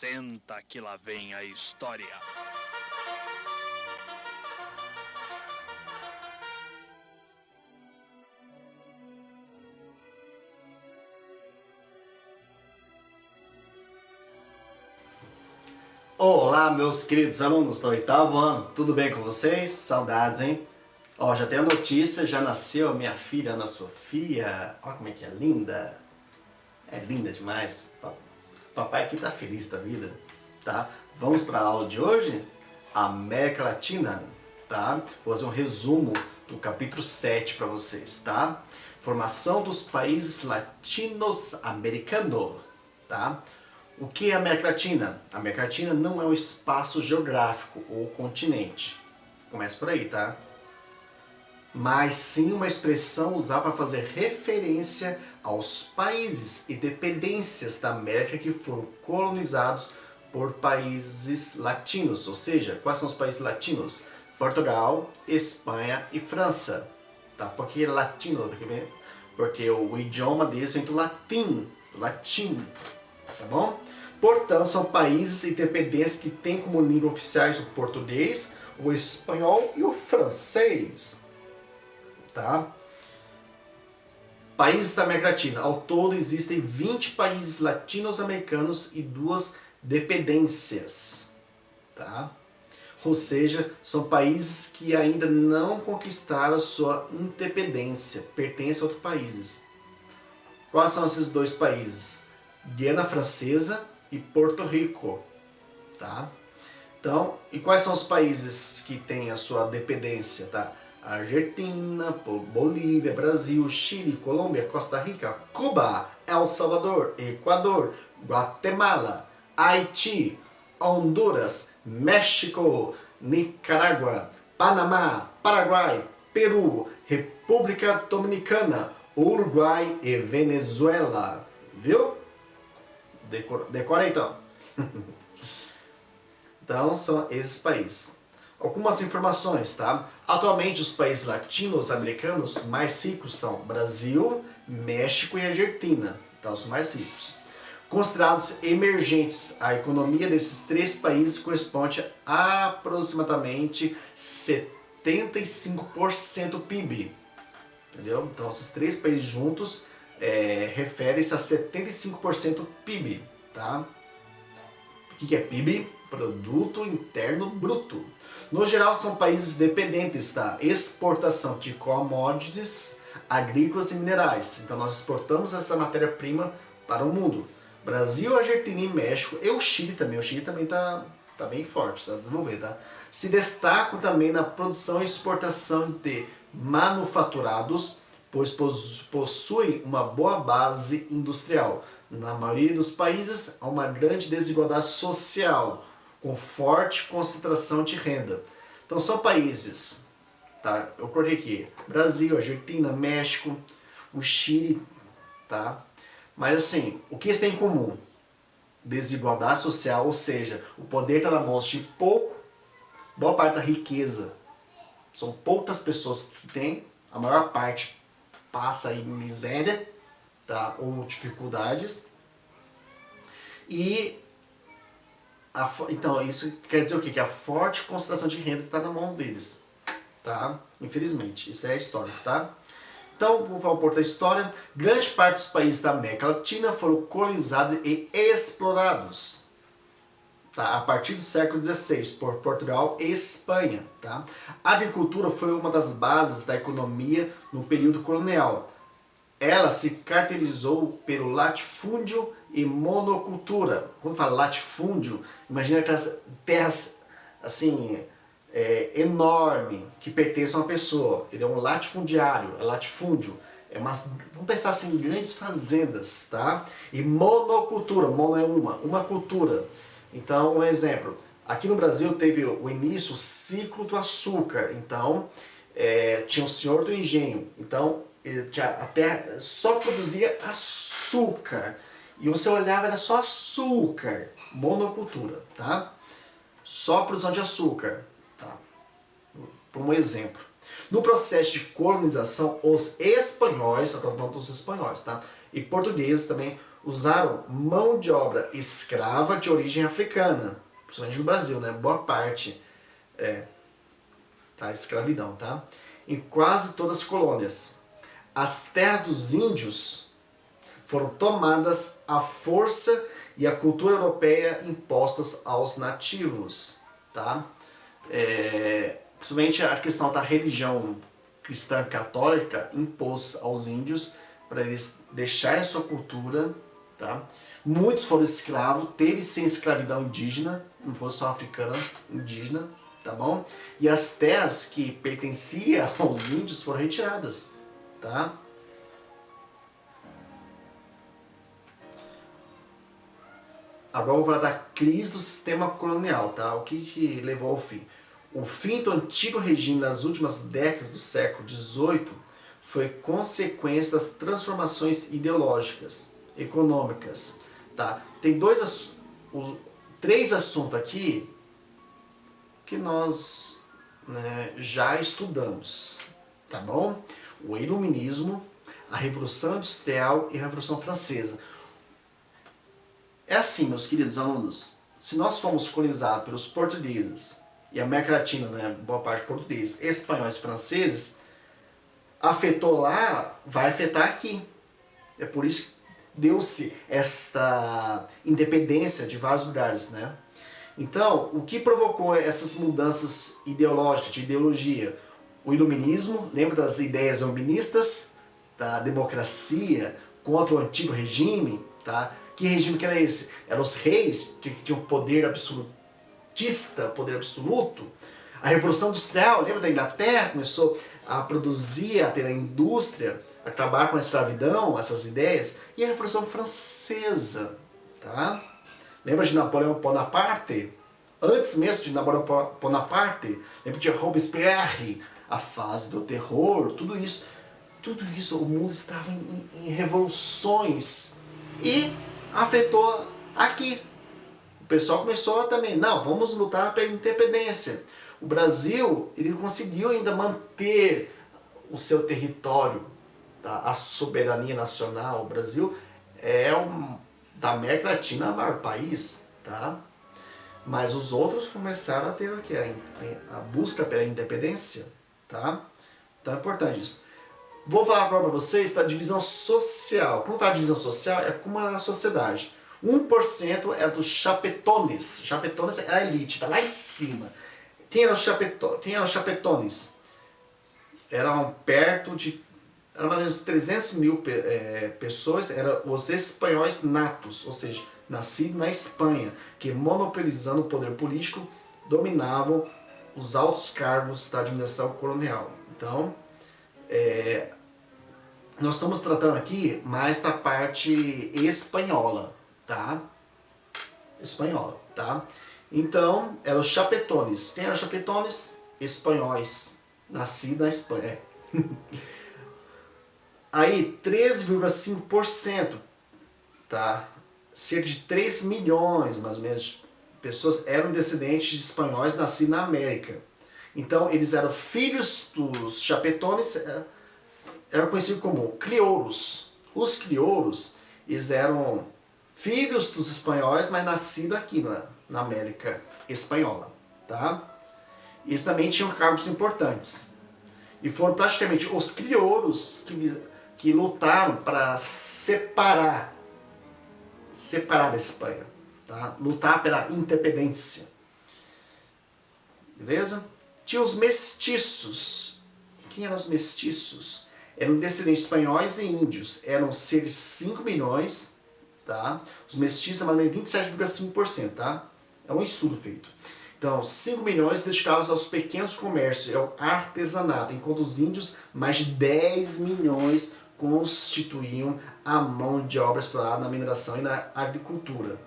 Senta que lá vem a história. Olá, meus queridos alunos do oitavo ano, tudo bem com vocês? Saudades, hein? Ó, já tenho a notícia, já nasceu a minha filha Ana Sofia. Olha como é que é linda. É linda demais. Papai aqui tá feliz da vida, tá? Vamos para a aula de hoje? América Latina, tá? Vou fazer um resumo do capítulo 7 para vocês, tá? Formação dos países latino-americanos, tá? O que é a América Latina? A América Latina não é um espaço geográfico ou continente. Começa por aí, tá? Mas sim uma expressão usada para fazer referência aos países e dependências da América que foram colonizados por países latinos. Ou seja, quais são os países latinos? Portugal, Espanha e França. Tá? Por que latino? Porque o idioma deles vem do latim. Tá bom? Portanto, são países e dependências que têm como língua oficiais o português, o espanhol e o francês. Tá? Países da América Latina. Ao todo existem 20 países latino-americanos e 2 dependências. Tá? Ou seja, são países que ainda não conquistaram sua independência, pertencem a outros países. Quais são esses 2 países? Guiana Francesa e Porto Rico, tá? Então, e quais são os países que têm a sua dependência, tá? Argentina, Bolívia, Brasil, Chile, Colômbia, Costa Rica, Cuba, El Salvador, Equador, Guatemala, Haiti, Honduras, México, Nicarágua, Panamá, Paraguai, Peru, República Dominicana, Uruguai e Venezuela. Viu? Decora então. Então, são esses países. Algumas informações, tá? Atualmente, os países latino-americanos mais ricos são Brasil, México e Argentina. Então, os mais ricos. Considerados emergentes, a economia desses 3 países corresponde a aproximadamente 75% do PIB. Entendeu? Então, esses 3 países juntos refere-se a 75% do PIB, tá? O que é PIB? Produto Interno Bruto. No geral, são países dependentes da exportação de commodities agrícolas e minerais. Então, nós exportamos essa matéria-prima para o mundo. Brasil, Argentina e México, e o Chile também. O Chile também tá bem forte, tá desenvolvendo, tá? Se destacam também na produção e exportação de manufaturados, pois possuem uma boa base industrial. Na maioria dos países, há uma grande desigualdade social, com forte concentração de renda. Então, são países, tá? Eu coloquei aqui, Brasil, Argentina, México, o Chile, tá? Mas assim, o que eles têm em comum? Desigualdade social, ou seja, o poder está na mão de boa parte da riqueza. São poucas pessoas que têm, a maior parte passa em miséria, tá? Ou dificuldades. E então isso quer dizer o quê? Que a forte concentração de renda está na mão deles, tá? Infelizmente, isso é a história, tá? Então, vamos falar um pouco da história. Grande parte dos países da América Latina foram colonizados e explorados, tá? A partir do século XVI por Portugal e Espanha, tá? A agricultura foi uma das bases da economia no período colonial. Ela se caracterizou pelo latifúndio e monocultura. Quando fala latifúndio, imagina aquelas terras assim, enorme, que pertencem a uma pessoa. Ele é um latifundiário, é latifúndio. Vamos pensar assim, em grandes fazendas, tá? E monocultura, mono é uma cultura. Então, um exemplo. Aqui no Brasil teve o início, o ciclo do açúcar. Então, tinha o senhor do engenho. Então, a terra só produzia açúcar. E você olhava, era só açúcar. Monocultura, tá? Só produção de açúcar, tá? Por um exemplo. No processo de colonização, os espanhóis, agora falando dos espanhóis, tá? E portugueses também usaram mão de obra escrava de origem africana, principalmente no Brasil, né? Boa parte tá? Escravidão, tá? Em quase todas as colônias. As terras dos índios foram tomadas à força e a cultura europeia impostas aos nativos, tá? Principalmente a questão da religião cristã católica impôs aos índios para eles deixarem a sua cultura, tá? Muitos foram escravos, teve sim escravidão indígena, não foi só africana, indígena, tá bom? E as terras que pertenciam aos índios foram retiradas, tá? Agora eu vou falar da crise do sistema colonial, tá? O que levou ao fim? O fim do antigo regime nas últimas décadas do século XVIII foi consequência das transformações ideológicas, econômicas, tá? Tem três assuntos aqui que nós, né, já estudamos, tá bom? O Iluminismo, a Revolução Industrial e a Revolução Francesa. É assim, meus queridos alunos, se nós fomos colonizados pelos portugueses, e a América Latina, né, boa parte portugueses, espanhóis, franceses, afetou lá, vai afetar aqui. É por isso que deu-se esta independência de vários lugares, né? Então, o que provocou essas mudanças ideológicas, de ideologia? O Iluminismo, lembra das ideias iluministas, da democracia contra o antigo regime, tá? Que regime que era esse? Eram os reis que tinham poder absolutista, poder absoluto. A Revolução Industrial, lembra da Inglaterra? Começou a produzir, a ter a indústria, a acabar com a escravidão, essas ideias. E a Revolução Francesa, tá? Lembra de Napoleão Bonaparte? Antes mesmo de Napoleão Bonaparte, lembra de Robespierre, a fase do terror, tudo isso, o mundo estava em revoluções e afetou aqui. O pessoal começou também, não, vamos lutar pela independência. O Brasil, ele conseguiu ainda manter o seu território, tá? A soberania nacional. O Brasil é da América Latina o maior país, tá? Mas os outros começaram a ter o que? A busca pela independência, tá? Então é importante isso. Vou falar agora para vocês da divisão social. Quando fala de divisão social, é como era a sociedade. 1% era dos chapetones. Chapetones era a elite, tá lá em cima. Quem eram os chapetones? Eram perto de... Eram mais ou menos 300 mil pessoas. Eram os espanhóis natos, ou seja, nascidos na Espanha, que monopolizando o poder político, dominavam os altos cargos da administração colonial. Então, nós estamos tratando aqui mais da parte espanhola, tá? Espanhola, tá? Então, eram os chapetones. Quem eram os chapetones? Espanhóis, nascidos na Espanha. Aí, 13,5%, tá? Cerca de 3 milhões, mais ou menos, de pessoas eram descendentes de espanhóis nascidos na América. Então, eles eram filhos dos chapetones, eram conhecidos como crioulos. Os crioulos, eles eram filhos dos espanhóis, mas nascidos aqui na América Espanhola, tá? Eles também tinham cargos importantes. E foram praticamente os crioulos que lutaram para separar da Espanha, tá? Lutar pela independência. Beleza? Tinha os mestiços. Quem eram os mestiços? Eram descendentes espanhóis e índios. Eram cerca de 5 milhões, tá? Os mestiços são mais ou menos 27,5%, tá? É um estudo feito. Então, 5 milhões dedicados aos pequenos comércios, ao artesanato, enquanto os índios, mais de 10 milhões constituíam a mão de obra explorada na mineração e na agricultura,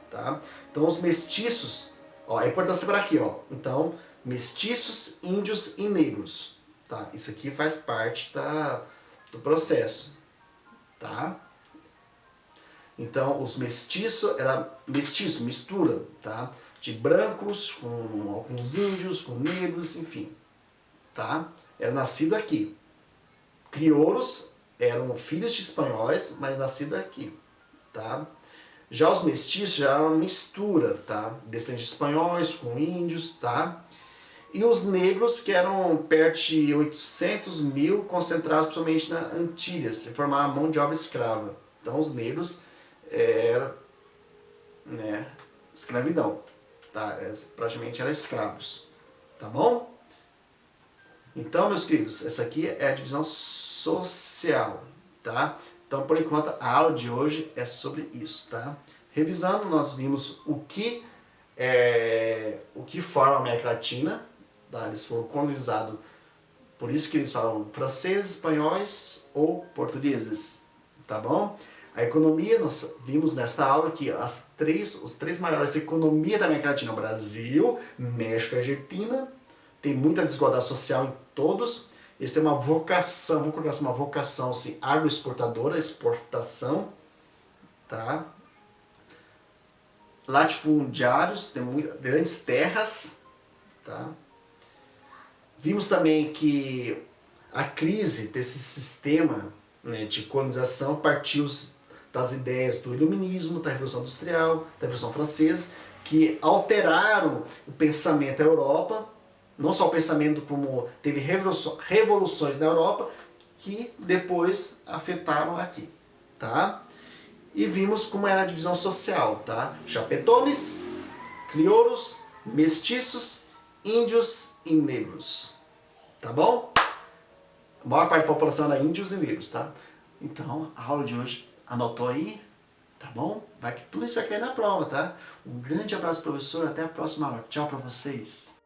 tá? Então, os mestiços, ó, é importante separar aqui, ó. Então, mestiços, índios e negros, tá? Isso aqui faz parte do processo, tá? Então, os mestiços era mistura, tá? De brancos com alguns índios, com negros, enfim, tá? Era nascido aqui. Crioulos eram filhos de espanhóis, mas nascidos aqui, tá? Já os mestiços já era uma mistura, tá? Descendentes de espanhóis com índios, tá? E os negros, que eram perto de 800 mil, concentrados principalmente na Antilhas, e formavam mão de obra escrava. Então os negros eram, né, escravidão, tá? Praticamente eram escravos, tá bom? Então, meus queridos, essa aqui é a divisão social, tá? Então, por enquanto, a aula de hoje é sobre isso, tá? Revisando, nós vimos o que forma a América Latina, tá? Eles foram colonizados, por isso que eles falam franceses, espanhóis ou portugueses, tá bom? A economia, nós vimos nesta aula que os três maiores economias da América Latina, o Brasil, México e Argentina, tem muita desigualdade social em todos. Eles têm uma vocação, vou colocar assim, uma vocação assim, agroexportadora, exportação, tá? Latifundiários, tem grandes terras, tá? Vimos também que a crise desse sistema, né, de colonização partiu das ideias do iluminismo, da Revolução Industrial, da Revolução Francesa, que alteraram o pensamento da Europa, não só o pensamento como teve revoluções na Europa, que depois afetaram aqui, tá? E vimos como era a divisão social, tá? Chapetones, crioulos, mestiços, índios e negros, tá bom? A maior parte da população era índios e negros, tá? Então, a aula de hoje, anotou aí, tá bom? Vai que tudo isso vai cair na prova, tá? Um grande abraço, professor, até a próxima aula. Tchau pra vocês.